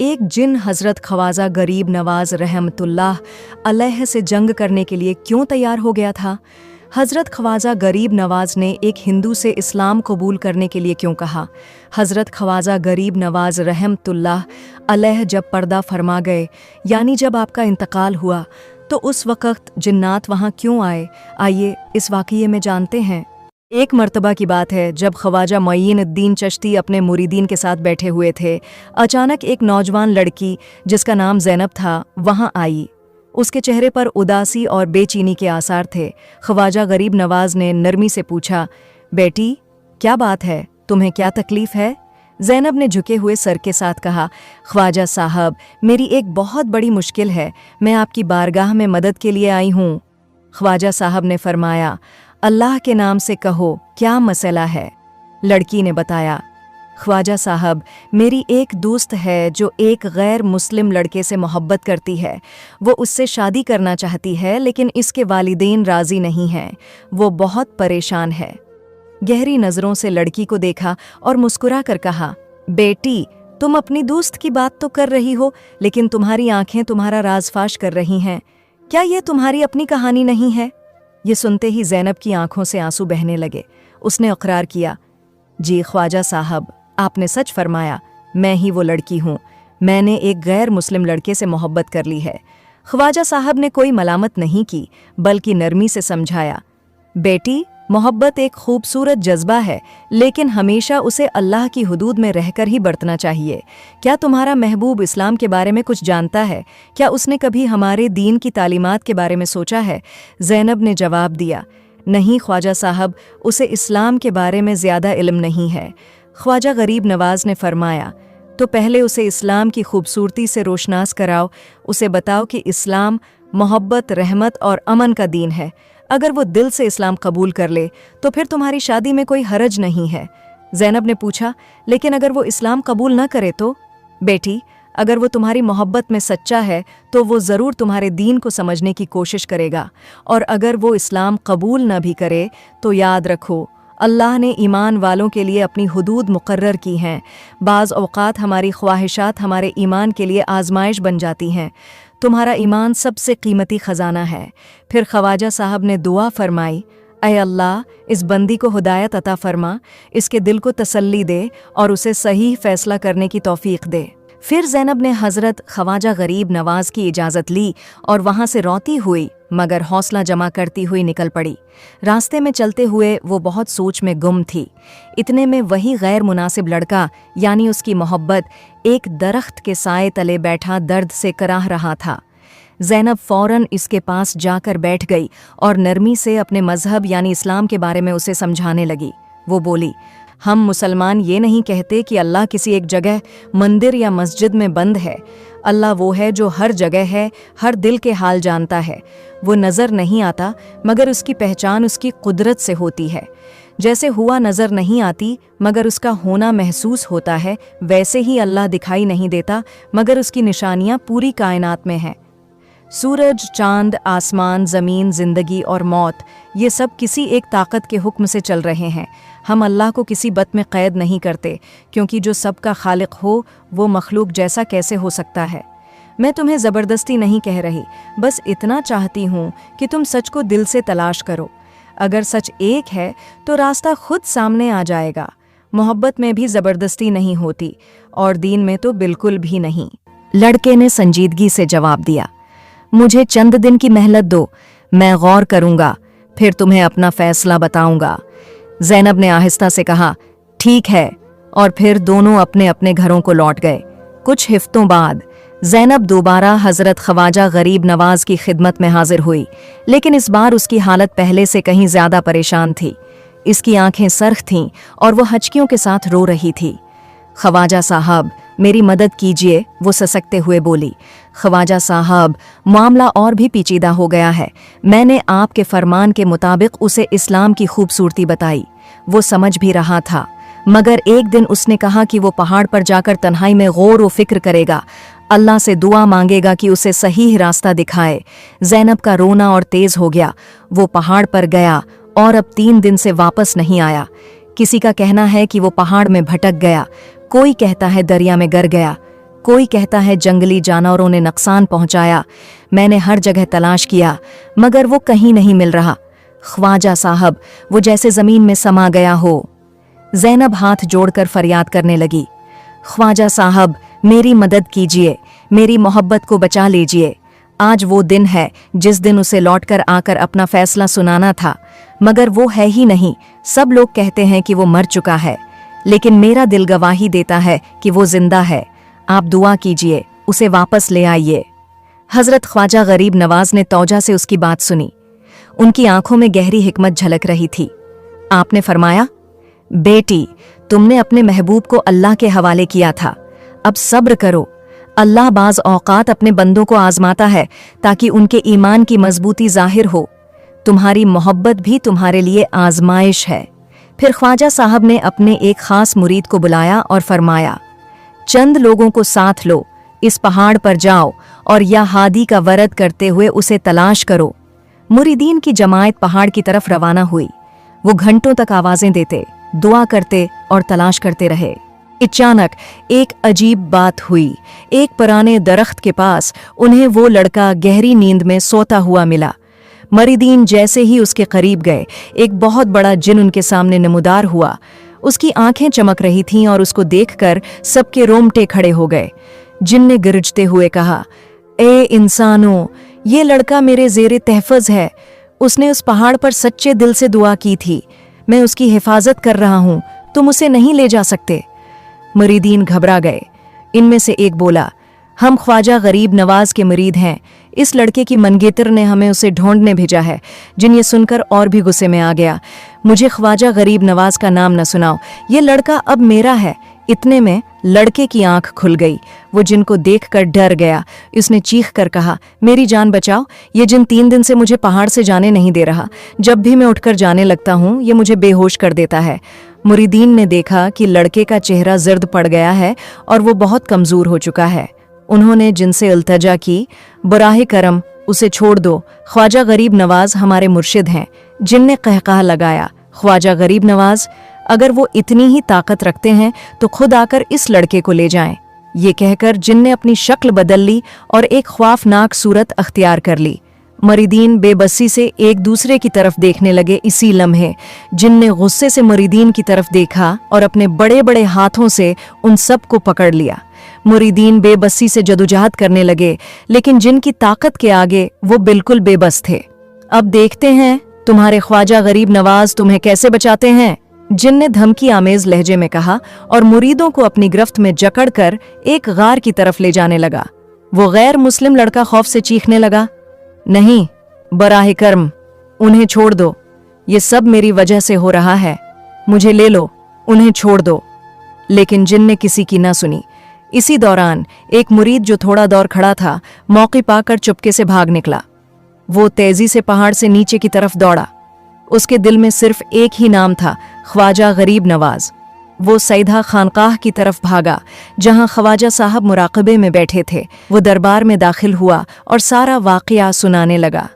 एक जिन हजरत ख्वाजा गरीब नवाज रहमतुल्लाह अलैह से जंग करने के लिए क्यों तैयार हो गया था? हजरत ख्वाजा गरीब नवाज ने एक हिंदू से इस्लाम कबूल करने के लिए क्यों कहा? हजरत ख्वाजा गरीब नवाज रहमतुल्लाह अलैह जब पर्दा फरमा गए, यानी जब आपका इंतकाल हुआ, तो उस वक़्त जिन्नात वहाँ क्यों आए? आइए इस वाक़ये में जानते हैं। एक मर्तबा की बात है, जब ख्वाजा मुइनुद्दीन चिश्ती अपने मुरीदीन के साथ बैठे हुए थे, अचानक एक नौजवान लड़की जिसका नाम ज़ैनब था वहाँ आई। उसके चेहरे पर उदासी और बेचैनी के आसार थे। ख्वाजा गरीब नवाज ने नरमी से पूछा, बेटी क्या बात है, तुम्हें क्या तकलीफ़ है? ज़ैनब ने झुके हुए सर के साथ कहा, ख्वाजा साहब मेरी एक बहुत बड़ी मुश्किल है, मैं आपकी बारगाह में मदद के लिए आई हूँ। ख्वाजा साहब ने फरमाया, अल्लाह के नाम से कहो क्या मसला है? लड़की ने बताया, ख्वाजा साहब मेरी एक दोस्त है जो एक गैर मुस्लिम लड़के से मोहब्बत करती है। वो उससे शादी करना चाहती है, लेकिन इसके वालिदैन राज़ी नहीं हैं। वो बहुत परेशान है। गहरी नज़रों से लड़की को देखा और मुस्कुरा कर कहा, बेटी तुम अपनी दोस्त की बात तो कर रही हो, लेकिन तुम्हारी आंखें तुम्हारा राज फाश कर रही हैं। क्या ये तुम्हारी अपनी कहानी नहीं है? ये सुनते ही ज़ैनब की आंखों से आंसू बहने लगे। उसने इकरार किया, जी ख्वाजा साहब आपने सच फरमाया, मैं ही वो लड़की हूँ। मैंने एक गैर मुस्लिम लड़के से मोहब्बत कर ली है। ख्वाजा साहब ने कोई मलामत नहीं की, बल्कि नरमी से समझाया, बेटी मोहब्बत एक खूबसूरत जज्बा है, लेकिन हमेशा उसे अल्लाह की हुदूद में रहकर ही बरतना चाहिए। क्या तुम्हारा महबूब इस्लाम के बारे में कुछ जानता है? क्या उसने कभी हमारे दीन की तालीमात के बारे में सोचा है? ज़ैनब ने जवाब दिया, नहीं ख्वाजा साहब, उसे इस्लाम के बारे में ज़्यादा इल्म नहीं है। ख्वाजा गरीब नवाज ने फरमाया, तो पहले उसे इस्लाम की खूबसूरती से रोशनास कराओ। उसे बताओ कि इस्लाम मोहब्बत, रहमत और अमन का दीन है। अगर वो दिल से इस्लाम कबूल कर ले तो फिर तुम्हारी शादी में कोई हरज नहीं है। ज़ैनब ने पूछा, लेकिन अगर वो इस्लाम कबूल न करे तो? बेटी अगर वो तुम्हारी मोहब्बत में सच्चा है तो वो ज़रूर तुम्हारे दीन को समझने की कोशिश करेगा, और अगर वो इस्लाम कबूल न भी करे तो याद रखो, अल्लाह ने ईमान वालों के लिए अपनी हुदूद मुकर्रर की हैं। बाज़ औक़ात हमारी ख्वाहिशात हमारे ईमान के लिए आजमाइश बन जाती हैं। तुम्हारा ईमान सबसे कीमती ख़जाना है। फिर ख्वाजा साहब ने दुआ फरमाई, ऐ अल्लाह इस बंदी को हिदायत अता फरमा, इसके दिल को तसल्ली दे और उसे सही फ़ैसला करने की तौफ़ीक़ दे। फिर ज़ैनब ने हज़रत ख्वाजा गरीब नवाज की इजाज़त ली और वहाँ से रोती हुई मगर हौसला जमा करती हुई निकल पड़ी। रास्ते में चलते हुए वो बहुत सोच में गुम थी। इतने में वही गैर मुनासिब लड़का, यानी उसकी मोहब्बत, एक दरख्त के साए तले बैठा दर्द से कराह रहा था। ज़ैनब फ़ौरन इसके पास जाकर बैठ गई और नरमी से अपने मज़हब यानी इस्लाम के बारे में उसे समझाने लगी। वो बोली, हम मुसलमान ये नहीं कहते कि अल्लाह किसी एक जगह मंदिर या मस्जिद में बंद है। अल्लाह वो है जो हर जगह है, हर दिल के हाल जानता है। वो नज़र नहीं आता, मगर उसकी पहचान उसकी कुदरत से होती है। जैसे हुआ नज़र नहीं आती मगर उसका होना महसूस होता है, वैसे ही अल्लाह दिखाई नहीं देता मगर उसकी निशानियाँ पूरी कायनात में हैं। सूरज, चांद, आसमान, ज़मीन, ज़िंदगी और मौत, ये सब किसी एक ताकत के हुक्म से चल रहे हैं। हम अल्लाह को किसी बत में क़ैद नहीं करते, क्योंकि जो सबका खालिक हो वो मखलूक जैसा कैसे हो सकता है। मैं तुम्हें ज़बरदस्ती नहीं कह रही, बस इतना चाहती हूँ कि तुम सच को दिल से तलाश करो। अगर सच एक है तो रास्ता खुद सामने आ जाएगा। मोहब्बत में भी ज़बरदस्ती नहीं होती और दीन में तो बिल्कुल भी नहीं। लड़के ने संजीदगी से जवाब दिया, मुझे चंद दिन की मेहलत दो, मैं गौर करूँगा, फिर तुम्हें अपना फ़ैसला बताऊँगा। ज़ैनब ने आहिस्ता से कहा, ठीक है, और फिर दोनों अपने अपने घरों को लौट गए। कुछ हफ्तों बाद ज़ैनब दोबारा हज़रत ख्वाजा गरीब नवाज की खिदमत में हाजिर हुई, लेकिन इस बार उसकी हालत पहले से कहीं ज़्यादा परेशान थी। इसकी आंखें सर्ख थीं और वो हचकियों के साथ रो रही थी। ख्वाजा साहब मेरी मदद कीजिए, वो ससकते हुए बोली। ख्वाजा साहब मामला और भी पेचीदा हो गया है। मैंने आपके फरमान के मुताबिक उसे इस्लाम की खूबसूरती बताई। वो समझ भी रहा था, मगर एक दिन उसने कहा कि वो पहाड़ पर जाकर तन्हाई में गौर व फिक्र करेगा, अल्लाह से दुआ मांगेगा कि उसे सही रास्ता दिखाए। ज़ैनब का रोना और तेज़ हो गया। वो पहाड़ पर गया और अब 3 दिन से वापस नहीं आया। किसी का कहना है कि वो पहाड़ में भटक गया, कोई कहता है दरिया में गिर गया। कोई कहता है जंगली जानवरों ने नुकसान पहुंचाया। मैंने हर जगह तलाश किया मगर वो कहीं नहीं मिल रहा। ख्वाजा साहब, वो जैसे जमीन में समा गया हो। ज़ैनब हाथ जोड़कर फरियाद करने लगी, ख्वाजा साहब मेरी मदद कीजिए, मेरी मोहब्बत को बचा लीजिए। आज वो दिन है जिस दिन उसे लौटकर आकर अपना फैसला सुनाना था, मगर वो है ही नहीं। सब लोग कहते हैं कि वो मर चुका है, लेकिन मेरा दिल गवाही देता है कि वो जिंदा है। आप दुआ कीजिए, उसे वापस ले आइए। हजरत ख्वाजा गरीब नवाज ने तौजा से उसकी बात सुनी। उनकी आंखों में गहरी हिकमत झलक रही थी। आपने फरमाया, बेटी, तुमने अपने महबूब को अल्लाह के हवाले किया था, अब सब्र करो। अल्लाह बाज औकात अपने बंदों को आजमाता है ताकि उनके ईमान की मजबूती जाहिर हो। तुम्हारी मोहब्बत भी तुम्हारे लिए आजमाइश है। फिर ख्वाजा साहब ने अपने एक खास मुरीद को बुलाया और फरमाया, चंद लोगों को साथ लो, इस पहाड़ पर जाओ और या हादी का वरद करते हुए उसे तलाश करो। मुरीदीन की जमायत पहाड़ की तरफ रवाना हुई। वो घंटों तक आवाजें देते, दुआ करते और तलाश करते रहे। अचानक एक अजीब बात हुई। एक पुराने दरख्त के पास उन्हें वो लड़का गहरी नींद में सोता हुआ मिला। मुरीदीन जैसे ही उसके करीब गए, एक बहुत बड़ा जिन उनके सामने नमूदार हुआ। उसकी आंखें चमक रही थीं और उसको देखकर सबके रोंगटे खड़े हो गए। जिन ने गरजते हुए कहा, ए इंसानों, ये लड़का मेरे ज़ेरे तहफ़्फ़ुज़ है। उसने उस पहाड़ पर सच्चे दिल से दुआ की थी। मैं उसकी हिफाजत कर रहा हूँ, तुम उसे नहीं ले जा सकते। मुरीदीन घबरा गए। इनमें से एक बोला, हम ख्वाजा गरीब नवाज के मुरीद हैं। इस लड़के की मनगेतर ने हमें उसे ढूंढने भेजा है। जिन ये सुनकर और भी गुस्से में आ गया, मुझे ख्वाजा गरीब नवाज का नाम न सुनाओ, ये लड़का अब मेरा है। इतने में लड़के की आंख खुल गई। वो जिन को देखकर डर गया। उसने चीख कर कहा, मेरी जान बचाओ, ये जिन 3 दिन से मुझे पहाड़ से जाने नहीं दे रहा। जब भी मैं उठकर जाने लगता हूँ ये मुझे बेहोश कर देता है। मुरीदीन ने देखा कि लड़के का चेहरा जर्द पड़ गया है और वो बहुत कमजोर हो चुका है। उन्होंने जिनसे इल्तजा की, बराहे करम उसे छोड़ दो, ख्वाजा गरीब नवाज हमारे मुर्शिद हैं। जिन ने कहकहा लगाया, ख्वाजा गरीब नवाज, अगर वो इतनी ही ताकत रखते हैं तो खुद आकर इस लड़के को ले जाएं। ये कहकर जिन ने अपनी शक्ल बदल ली और एक ख्वाफनाक सूरत अख्तियार कर ली। मुरीदीन बेबसी से एक दूसरे की तरफ देखने लगे। इसी लम्हे जिन ने गुस्से से मुरीदीन की तरफ देखा और अपने बड़े बड़े हाथों से उन सब को पकड़ लिया। मुरीदीन बेबसी से जदोजहद करने लगे, लेकिन जिनकी ताकत के आगे वो बिल्कुल बेबस थे। अब देखते हैं तुम्हारे ख्वाजा गरीब नवाज तुम्हें कैसे बचाते हैं, जिन ने धमकी आमेज लहजे में कहा और मुरीदों को अपनी गिरफ्त में जकड़कर एक गार की तरफ ले जाने लगा। वो गैर मुस्लिम लड़का खौफ से चीखने लगा, नहीं, बराहे कर्म, उन्हें छोड़ दो, ये सब मेरी वजह से हो रहा है, मुझे ले लो, उन्हें छोड़ दो। लेकिन जिन ने किसी की न सुनी। इसी दौरान एक मुरीद जो थोड़ा दौर खड़ा था, मौके पाकर चुपके से भाग निकला। वो तेजी से पहाड़ से नीचे की तरफ दौड़ा। उसके दिल में सिर्फ एक ही नाम था, ख्वाजा गरीब नवाज। वो सईदा खानकाह की तरफ भागा जहां ख्वाजा साहब मुराकबे में बैठे थे। वो दरबार में दाखिल हुआ और सारा वाक़या सुनाने लगा।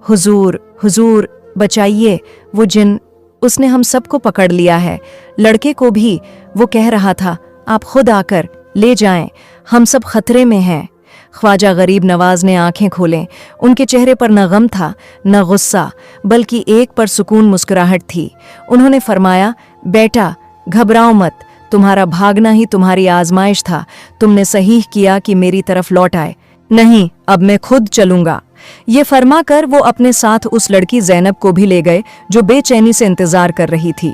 हुजूर, हुजूर, बचाइए, वो जिन, उसने हम सबको पकड़ लिया है, लड़के को भी। वो कह रहा था, आप खुद आकर ले जाएं, हम सब खतरे में हैं। ख्वाजा गरीब नवाज ने आंखें खोलें। उनके चेहरे पर न गम था न गुस्सा, बल्कि एक पर सुकून मुस्कुराहट थी। उन्होंने फरमाया, बेटा घबराओ मत, तुम्हारा भागना ही तुम्हारी आजमाइश था। तुमने सही किया कि मेरी तरफ लौट आए। नहीं, अब मैं खुद चलूंगा। ये फरमा कर वो अपने साथ उस लड़की ज़ैनब को भी ले गए जो बेचैनी से इंतजार कर रही थी।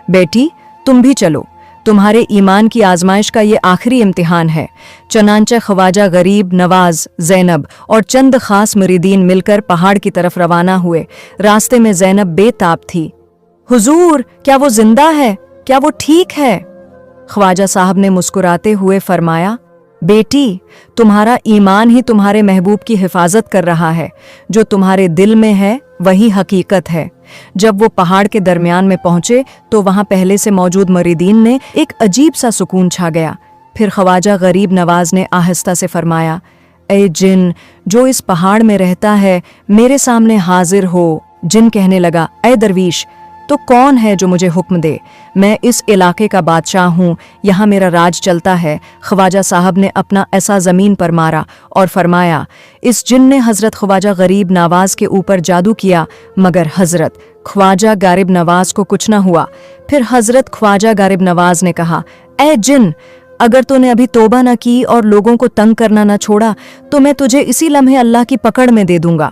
बेटी, तुम भी चलो, तुम्हारे ईमान की आजमाइश का ये आखिरी इम्तिहान है। चनांचे ख्वाजा गरीब नवाज, ज़ैनब और चंद खास मुरीदीन मिलकर पहाड़ की तरफ रवाना हुए। रास्ते में ज़ैनब बेताब थी। हुजूर, क्या वो जिंदा है? क्या वो ठीक है? ख्वाजा साहब ने मुस्कुराते हुए फरमाया, बेटी, तुम्हारा ईमान ही तुम्हारे महबूब की हिफाजत कर रहा है। जो तुम्हारे दिल में है वही हकीकत है। जब वो पहाड़ के दरमियान में पहुंचे तो वहां पहले से मौजूद मुरीदीन ने एक अजीब सा सुकून छा गया। फिर ख्वाजा गरीब नवाज ने आहिस्ता से फरमाया, ए जिन, जो इस पहाड़ में रहता है, मेरे सामने हाजिर हो। जिन कहने लगा, ए दरवीश, तो कौन है जो मुझे हुक्म दे? मैं इस इलाके का बादशाह हूँ, यहाँ मेरा राज चलता है। ख्वाजा साहब ने अपना ऐसा ज़मीन पर मारा और फरमाया, इस जिन ने हज़रत ख्वाजा गरीब नवाज के ऊपर जादू किया, मगर हज़रत ख्वाजा गरीब नवाज को कुछ न हुआ। फिर हज़रत ख्वाजा गरीब नवाज ने कहा, ए जिन, अगर तूने अभी तौबा न की और लोगों को तंग करना न छोड़ा तो मैं तुझे इसी लम्हे अल्लाह की पकड़ में दे दूंगा।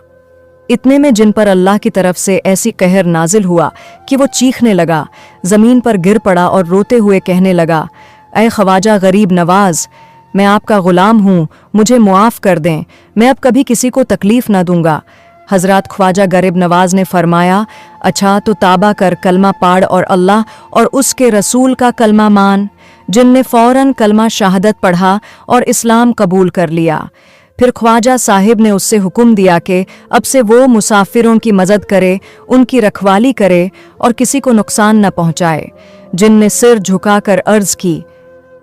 इतने में जिन पर अल्लाह की तरफ से ऐसी कहर नाजिल हुआ कि वो चीखने लगा, जमीन पर गिर पड़ा और रोते हुए कहने लगा, ऐ ख्वाजा गरीब नवाज, मैं आपका गुलाम हूँ, मुझे मुआफ़ कर दें, मैं अब कभी किसी को तकलीफ ना दूंगा। हज़रत ख्वाजा गरीब नवाज ने फरमाया, अच्छा तो ताबा कर, कलमा पाड़ और अल्लाह और उसके रसूल का कलमा मान। जिन ने फ़ौरन कलमा शहादत पढ़ा और इस्लाम कबूल कर लिया। फिर ख्वाजा साहिब ने उससे हुक्म दिया कि अब से वो मुसाफिरों की मदद करे, उनकी रखवाली करे और किसी को नुकसान न पहुँचाए। जिन ने सिर झुकाकर अर्ज़ की,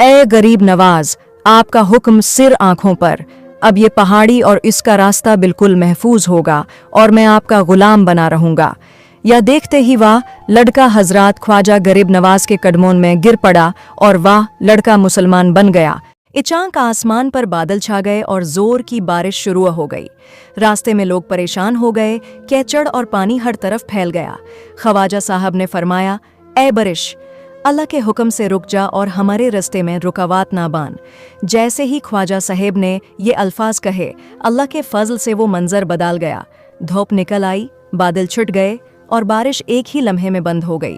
ए गरीब नवाज, आपका हुक्म सिर आँखों पर, अब ये पहाड़ी और इसका रास्ता बिल्कुल महफूज होगा और मैं आपका गुलाम बना रहूँगा। या देखते ही वाह, लड़का हजरत ख्वाजा गरीब नवाज के कदमों में गिर पड़ा और वाह, लड़का मुसलमान बन गया। अचानक आसमान पर बादल छा गए और जोर की बारिश शुरू हो गई। रास्ते में लोग परेशान हो गए, कीचड़ और पानी हर तरफ फैल गया। ख्वाजा साहब ने फरमाया, ए बारिश, अल्लाह के हुक्म से रुक जा और हमारे रास्ते में रुकावट ना बान। जैसे ही ख्वाजा साहब ने ये अल्फाज कहे, अल्लाह के फजल से वो मंजर बदल गया। धूप निकल आई, बादल छुट गए और बारिश एक ही लम्हे में बंद हो गई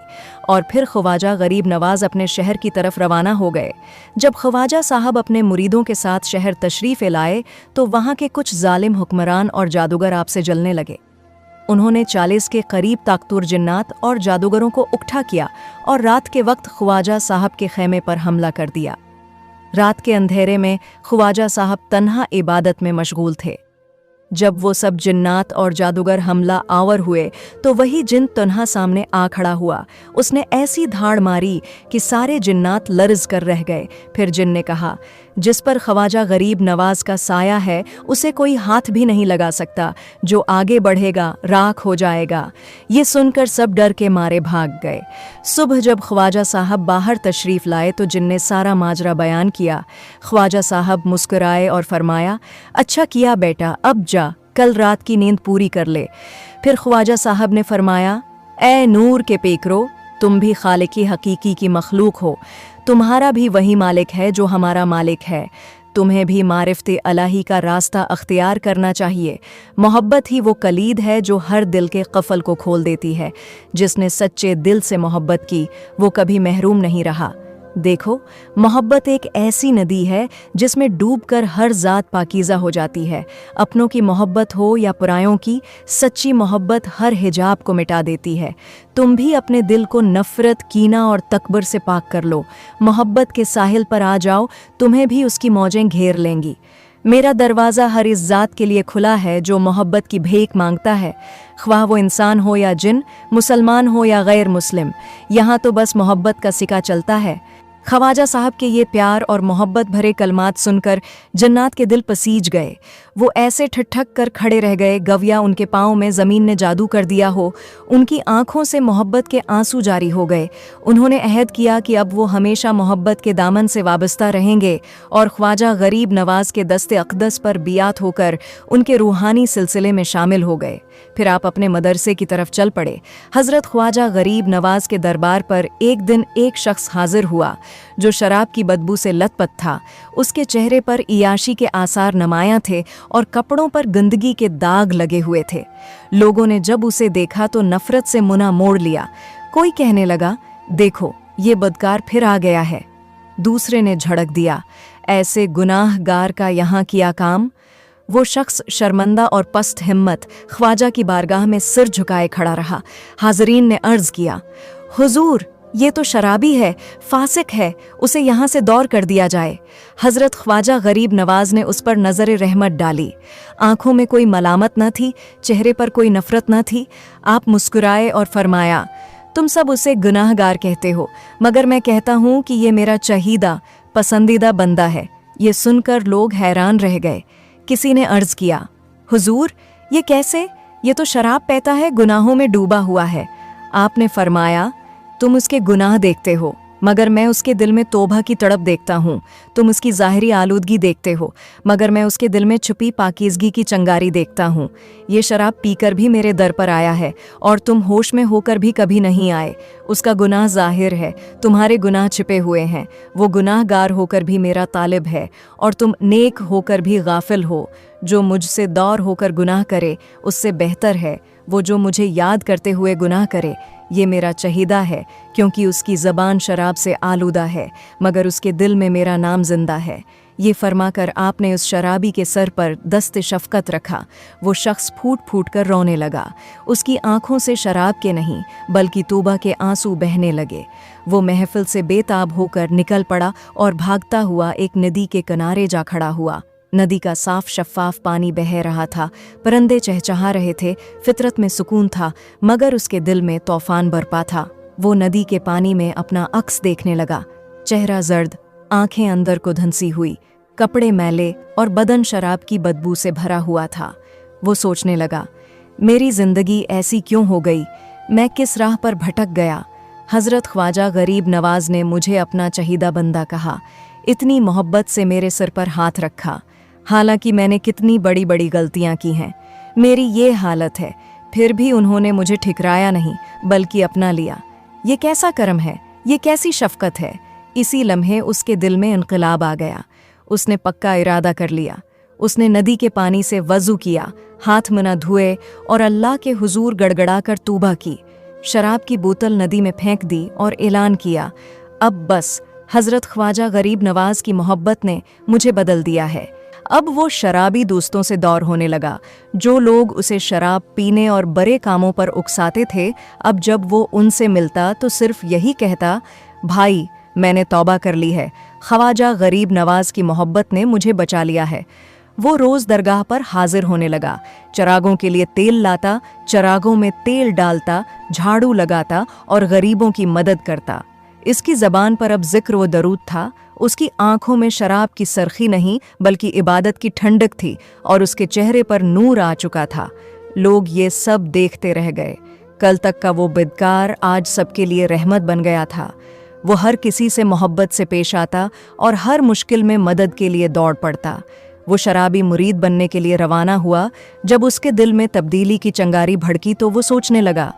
और फिर ख्वाजा गरीब नवाज अपने शहर की तरफ रवाना हो गए। जब ख्वाजा साहब अपने मुरीदों के साथ शहर तशरीफ़ लाए तो वहाँ के कुछ जालिम हुक्मरान और जादूगर आपसे जलने लगे। उन्होंने 40 के करीब ताकतूर जिन्नात और जादूगरों को इकट्ठा किया और रात के वक्त ख्वाजा साहब के खेमे पर हमला कर दिया। रात के अंधेरे में ख्वाजा साहब तन्हा इबादत में मशगूल थे। जब वो सब जिन्नात और जादूगर हमला आवर हुए तो वही जिन तन्हा सामने आ खड़ा हुआ। उसने ऐसी धाड़ मारी कि सारे जिन्नात लर्ज कर रह गए। फिर जिन ने कहा, जिस पर ख्वाजा गरीब नवाज का साया है उसे कोई हाथ भी नहीं लगा सकता, जो आगे बढ़ेगा राख हो जाएगा। ये सुनकर सब डर के मारे भाग गए। सुबह जब ख्वाजा साहब बाहर तशरीफ़ लाए तो जिन ने सारा माजरा बयान किया। ख्वाजा साहब मुस्कुराए और फरमाया, अच्छा किया बेटा, अब जा, कल रात की नींद पूरी कर ले। फिर ख्वाजा साहब ने फरमाया, ए नूर के पेकरो, तुम भी खालिकी हकीकी की मखलूक हो, तुम्हारा भी वही मालिक है जो हमारा मालिक है। तुम्हें भी मारिफते इलाही का रास्ता अख्तियार करना चाहिए। मोहब्बत ही वो कलीद है जो हर दिल के कफल को खोल देती है। जिसने सच्चे दिल से मोहब्बत की वो कभी महरूम नहीं रहा। देखो, मोहब्बत एक ऐसी नदी है जिसमें डूबकर हर ज़ात पाकीज़ा हो जाती है। अपनों की मोहब्बत हो या परायों की, सच्ची मोहब्बत हर हिजाब को मिटा देती है। तुम भी अपने दिल को नफ़रत, कीना और तकबर से पाक कर लो। मोहब्बत के साहिल पर आ जाओ, तुम्हें भी उसकी मौजें घेर लेंगी। मेरा दरवाज़ा हर इस ज़ात के लिए खुला है जो मोहब्बत की भीख मांगता है, ख्वाह वो इंसान हो या जिन, मुसलमान हो या गैर मुस्लिम, यहाँ तो बस मोहब्बत का सिक्का चलता है। ख्वाजा साहब के ये प्यार और मोहब्बत भरे कलमात सुनकर जन्नात के दिल पसीज गए। वो ऐसे ठिठक कर खड़े रह गए गविया उनके पाँव में ज़मीन ने जादू कर दिया हो। उनकी आंखों से मोहब्बत के आंसू जारी हो गए। उन्होंने अहद किया कि अब वो हमेशा मोहब्बत के दामन से वाबस्ता रहेंगे और ख्वाजा गरीब नवाज के दस्ते अक़दस पर बियात होकर उनके रूहानी सिलसिले में शामिल हो गए। फिर आप अपने मदरसे की तरफ चल पड़े। हज़रत ख्वाजा गरीब नवाज के दरबार पर एक दिन एक शख्स हाजिर हुआ जो शराब की बदबू से लथपथ था। उसके चेहरे पर इयाशी के आसार नमाया थे और कपड़ों पर गंदगी के दाग लगे हुए थे। लोगों ने जब उसे देखा तो नफरत से मुंह मोड़ लिया। कोई कहने लगा, देखो ये बदकार फिर आ गया है। दूसरे ने झड़क दिया, ऐसे गुनाहगार का यहाँ किया काम। वो शख्स शर्मंदा और पस्त हिम्मत ख्वाजा की बारगाह में सिर झुकाए खड़ा रहा। हाज़रीन ने अर्ज़ किया, हुजूर ये तो शराबी है, फासिक है, उसे यहाँ से दौर कर दिया जाए। हज़रत ख्वाजा गरीब नवाज ने उस पर नज़र रहमत डाली। आंखों में कोई मलामत न थी, चेहरे पर कोई नफ़रत न थी। आप मुस्कुराए और फरमाया, तुम सब उसे गुनाहगार कहते हो, मगर मैं कहता हूँ कि ये मेरा चहीदा पसंदीदा बंदा है। ये सुनकर लोग हैरान रह गए। किसी ने अर्ज़ किया, हुजूर ये कैसे? ये तो शराब पीता है, गुनाहों में डूबा हुआ है। आपने फरमाया, तुम उसके गुनाह देखते हो, मगर मैं उसके दिल में तौबा की तड़प देखता हूँ। तुम उसकी ज़ाहिरी आलूदगी देखते हो, मगर मैं उसके दिल में छुपी पाकीज़गी की चंगारी देखता हूँ। ये शराब पीकर भी मेरे दर पर आया है, और तुम होश में होकर भी कभी नहीं आए। उसका गुनाह ज़ाहिर है, तुम्हारे गुनाह छिपे हुए हैं। वो गुनाहगार होकर भी मेरा तालिब है, और तुम नेक होकर भी गाफिल हो। जो मुझसे दौर होकर गुनाह करे, उससे बेहतर है वो जो मुझे याद करते हुए गुनाह करे। ये मेरा चहीदा है, क्योंकि उसकी ज़बान शराब से आलूदा है, मगर उसके दिल में मेरा नाम जिंदा है। ये फरमाकर आपने उस शराबी के सर पर दस्त शफ़क़त रखा। वो शख्स फूट फूट कर रोने लगा। उसकी आंखों से शराब के नहीं बल्कि तौबा के आंसू बहने लगे। वो महफिल से बेताब होकर निकल पड़ा और भागता हुआ एक नदी के किनारे जा खड़ा हुआ। नदी का साफ शफ़ाफ पानी बह रहा था, परिंदे चहचहा रहे थे, फितरत में सुकून था, मगर उसके दिल में तूफान बरपा था। वो नदी के पानी में अपना अक्स देखने लगा। चेहरा जर्द, आंखें अंदर को धंसी हुई, कपड़े मैले और बदन शराब की बदबू से भरा हुआ था। वो सोचने लगा, मेरी जिंदगी ऐसी क्यों हो गई? मैं किस राह पर भटक गया? हज़रत ख्वाजा गरीब नवाज ने मुझे अपना चहीदा बंदा कहा, इतनी मोहब्बत से मेरे सिर पर हाथ रखा। हालांकि मैंने कितनी बड़ी बड़ी गलतियां की हैं, मेरी ये हालत है, फिर भी उन्होंने मुझे ठिकराया नहीं बल्कि अपना लिया। ये कैसा करम है, ये कैसी शफ़क़त है? इसी लम्हे उसके दिल में इनक़िलाब आ गया। उसने पक्का इरादा कर लिया। उसने नदी के पानी से वज़ू किया, हाथ मुँह धोए और अल्लाह के हुजूर गड़गड़ा कर तौबा की। शराब की बोतल नदी में फेंक दी और ऐलान किया, अब बस, हज़रत ख्वाजा गरीब नवाज की मोहब्बत ने मुझे बदल दिया है। अब वो शराबी दोस्तों से दौर होने लगा। जो लोग उसे शराब पीने और बड़े कामों पर उकसाते थे, अब जब वो उनसे मिलता तो सिर्फ यही कहता, भाई मैंने तौबा कर ली है, ख्वाजा गरीब नवाज की मोहब्बत ने मुझे बचा लिया है। वो रोज़ दरगाह पर हाजिर होने लगा, चरागों के लिए तेल लाता, चरागों में तेल डालता, झाड़ू लगाता और गरीबों की मदद करता। इसकी ज़बान पर अब जिक्र व दरूद था। उसकी आंखों में शराब की सरखी नहीं बल्कि इबादत की ठंडक थी, और उसके चेहरे पर नूर आ चुका था। लोग ये सब देखते रह गए। कल तक का वो बिदकार आज सबके लिए रहमत बन गया था। वो हर किसी से मोहब्बत से पेश आता और हर मुश्किल में मदद के लिए दौड़ पड़ता। वो शराबी मुरीद बनने के लिए रवाना हुआ। जब उसके दिल में तब्दीली की चंगारी भड़की तो वो सोचने लगा,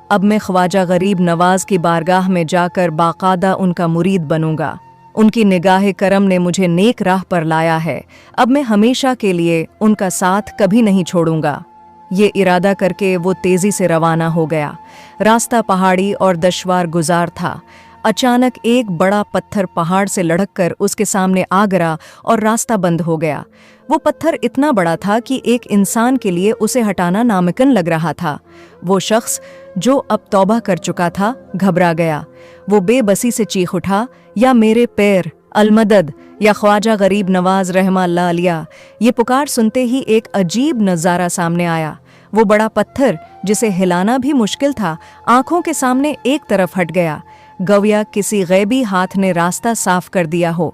अब मैं ख्वाजा गरीब नवाज की बारगाह में जाकर बाकायदा उनका मुरीद बनूंगा। उनकी निगाह करम ने मुझे नेक राह पर लाया है। अब मैं हमेशा के लिए उनका साथ कभी नहीं छोड़ूंगा। ये इरादा करके वो तेजी से रवाना हो गया। रास्ता पहाड़ी और दुश्वार गुजार था। अचानक एक बड़ा पत्थर पहाड़ से लढ़ककर उसके सामने आ गिरा और रास्ता बंद हो गया। वो पत्थर इतना बड़ा था कि एक इंसान के लिए उसे हटाना नामुमकिन लग रहा था। वो शख्स जो अब तौबा कर चुका था घबरा गया। वो बेबसी से चीख उठा, या मेरे पैर, अलमदद, या ख्वाजा गरीब नवाज रहमतुल्लाह अलैह। ये पुकार सुनते ही एक अजीब नज़ारा सामने आया। वो बड़ा पत्थर जिसे हिलाना भी मुश्किल था, आंखों के सामने एक तरफ हट गया। गवया किसी गैबी हाथ ने रास्ता साफ कर दिया हो।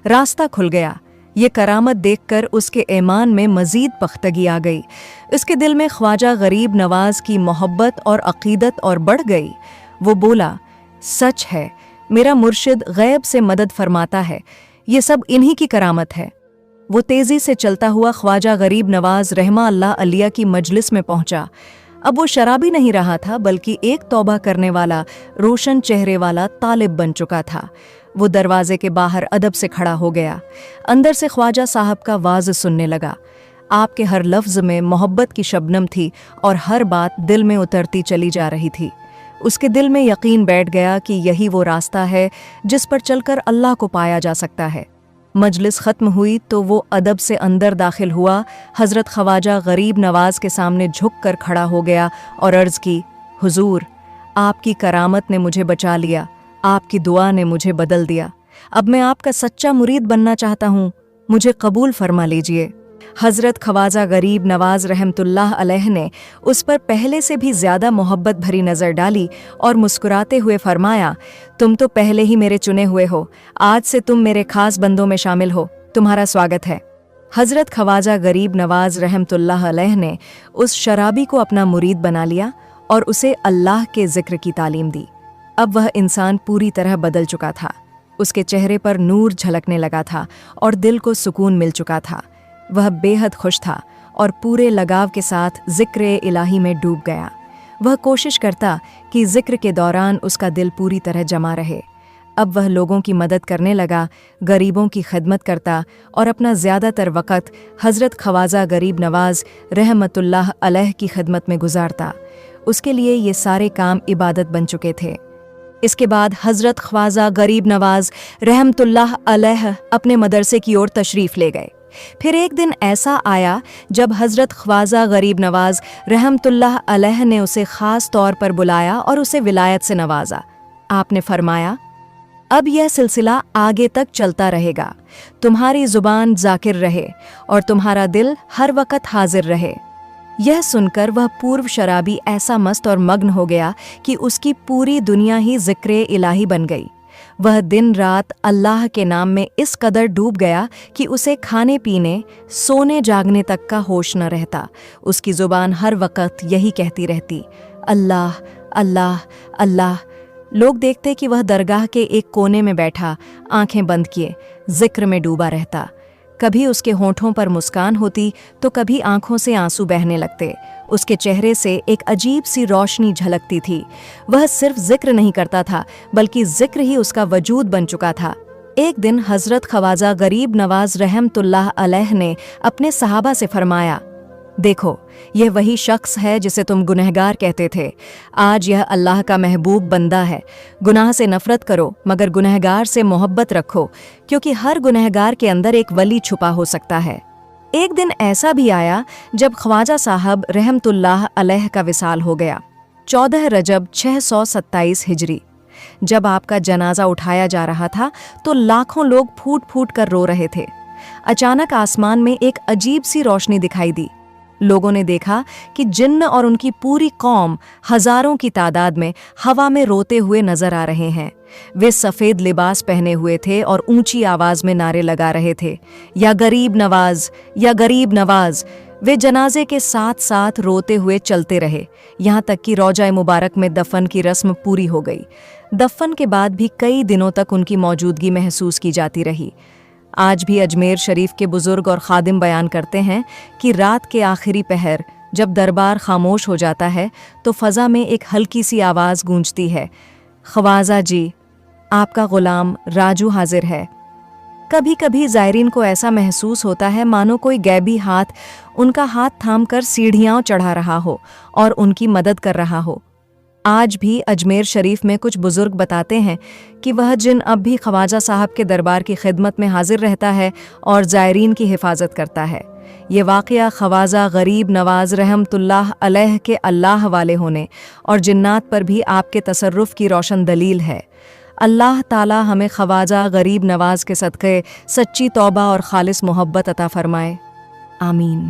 रास्ता खुल गया। ये करामत देखकर उसके ईमान में मजीद पख्तगी आ गई। उसके दिल में ख्वाजा गरीब नवाज की मोहब्बत और अकीदत और बढ़ गई। वो बोला, सच है, मेरा मुर्शिद गैब से मदद फरमाता है। ये सब इन्हीं की करामत है। वो तेजी से चलता हुआ ख्वाजा गरीब नवाज रहमतुल्लाह अलैह की मजलिस में पहुंचा। अब वो शराबी नहीं रहा था बल्कि एक तौबा करने वाला, रोशन चेहरे वाला तालिब बन चुका था। वो दरवाजे के बाहर अदब से खड़ा हो गया। अंदर से ख्वाजा साहब का वाज सुनने लगा। आपके हर लफ्ज़ में मोहब्बत की शबनम थी और हर बात दिल में उतरती चली जा रही थी। उसके दिल में यकीन बैठ गया कि यही वो रास्ता है जिस पर चलकर अल्लाह को पाया जा सकता है। मजलिस ख़त्म हुई तो वो अदब से अंदर दाखिल हुआ। हज़रत ख्वाजा गरीब नवाज के सामने झुक कर खड़ा हो गया और अर्ज़ की, हुजूर, आपकी करामत ने मुझे बचा लिया, आपकी दुआ ने मुझे बदल दिया। अब मैं आपका सच्चा मुरीद बनना चाहता हूँ, मुझे कबूल फरमा लीजिए। हज़रत ख्वाजा गरीब नवाज रहमतुल्लाह अलैह ने उस पर पहले से भी ज़्यादा मोहब्बत भरी नज़र डाली और मुस्कुराते हुए फरमाया, तुम तो पहले ही मेरे चुने हुए हो, आज से तुम मेरे खास बंदों में शामिल हो, तुम्हारा स्वागत है। हज़रत ख्वाजा गरीब नवाज रहमतुल्लाह अलैह ने उस शराबी को अपना मुरीद बना लिया اور اسے اللہ کے ذکر کی تعلیم دی۔ اب وہ انسان پوری طرح بدل چکا تھا، اس کے چہرے پر نور جھلکنے لگا تھا اور دل کو سکون مل چکا تھا۔ وہ بے حد خوش تھا اور پورے لگاؤ کے ساتھ ذکر الہی میں ڈوب گیا۔ وہ کوشش کرتا کہ ذکر کے دوران اس کا دل پوری طرح جمع رہے۔ اب وہ لوگوں کی مدد کرنے لگا، غریبوں کی خدمت کرتا اور اپنا زیادہ تر وقت حضرت خواجہ غریب نواز رحمۃ اللہ علیہ کی خدمت میں گزارتا۔ اس کے لیے یہ سارے کام عبادت بن چکے تھے۔ اس کے بعد حضرت خواجہ غریب نواز رحمۃ اللہ علیہ اپنے مدرسے کی اور تشریف لے گئے۔ پھر ایک دن ایسا آیا جب حضرت خواجہ غریب نواز رحمۃ اللہ علیہ نے اسے خاص طور پر بلایا اور اسے ولایت سے نوازا۔ آپ نے فرمایا، اب یہ سلسلہ آگے تک چلتا رہے گا، تمہاری زبان ذاکر رہے اور تمہارا دل ہر وقت حاضر رہے۔ یہ سن کر وہ پورو شرابی ایسا مست اور مگن ہو گیا کہ اس کی پوری دنیا ہی ذکر الہی بن گئی۔ وہ دن رات اللہ کے نام میں اس قدر ڈوب گیا کہ اسے کھانے پینے، سونے جاگنے تک کا ہوش نہ رہتا۔ اس کی زبان ہر وقت یہی کہتی رہتی، اللہ اللہ اللہ۔ لوگ دیکھتے کہ وہ درگاہ کے ایک کونے میں بیٹھا، آنکھیں بند کیے، ذکر میں ڈوبا رہتا۔ کبھی اس کے ہونٹوں پر مسکان ہوتی تو کبھی آنکھوں سے آنسو بہنے لگتے۔ اس کے چہرے سے ایک عجیب سی روشنی جھلکتی تھی۔ وہ صرف ذکر نہیں کرتا تھا بلکہ ذکر ہی اس کا وجود بن چکا تھا۔ ایک دن حضرت خواجہ غریب نواز رحمۃ اللہ علیہ نے اپنے صحابہ سے فرمایا، دیکھو یہ وہی شخص ہے جسے تم گنہگار کہتے تھے، آج یہ اللہ کا محبوب بندہ ہے۔ گناہ سے نفرت کرو مگر گنہگار سے محبت رکھو، کیونکہ ہر گنہگار کے اندر ایک ولی چھپا ہو سکتا ہے۔ ایک دن ایسا بھی آیا جب خواجہ صاحب رحمۃ اللہ علیہ کا وصال ہو گیا، 14 رجب 627 ہجری۔ جب آپ کا جنازہ اٹھایا جا رہا تھا تو لاکھوں لوگ پھوٹ پھوٹ کر رو رہے تھے۔ اچانک آسمان میں ایک عجیب سی روشنی دکھائی دی۔ لوگوں نے دیکھا کہ جن اور ان کی پوری قوم ہزاروں کی تعداد میں ہوا میں روتے ہوئے نظر آ رہے ہیں۔ وہ سفید لباس پہنے ہوئے تھے اور اونچی آواز میں نعرے لگا رہے تھے، یا غریب نواز، یا غریب نواز۔ وہ جنازے کے ساتھ ساتھ روتے ہوئے چلتے رہے، یہاں تک کہ روضہ مبارک میں دفن کی رسم پوری ہو گئی۔ دفن کے بعد بھی کئی دنوں تک ان کی موجودگی محسوس کی جاتی رہی۔ آج بھی اجمیر شریف کے بزرگ اور خادم بیان کرتے ہیں کہ رات کے آخری پہر جب دربار خاموش ہو جاتا ہے تو فضا میں ایک ہلکی سی آواز گونجتی ہے، خواجہ جی، آپ کا غلام راجو حاضر ہے۔ کبھی کبھی زائرین کو ایسا محسوس ہوتا ہے مانو کوئی غیبی ہاتھ ان کا ہاتھ تھام کر سیڑھیاں چڑھا رہا ہو اور ان کی مدد کر رہا ہو۔ آج بھی اجمیر شریف میں کچھ بزرگ بتاتے ہیں کہ وہ جن اب بھی خواجہ صاحب کے دربار کی خدمت میں حاضر رہتا ہے اور زائرین کی حفاظت کرتا ہے۔ یہ واقعہ خواجہ غریب نواز رحمۃ اللہ علیہ کے اللہ والے ہونے اور جنات پر بھی آپ کے تصرف کی روشن دلیل ہے۔ اللہ تعالی ہمیں خواجہ غریب نواز کے صدقے سچی توبہ اور خالص محبت عطا فرمائے، آمین۔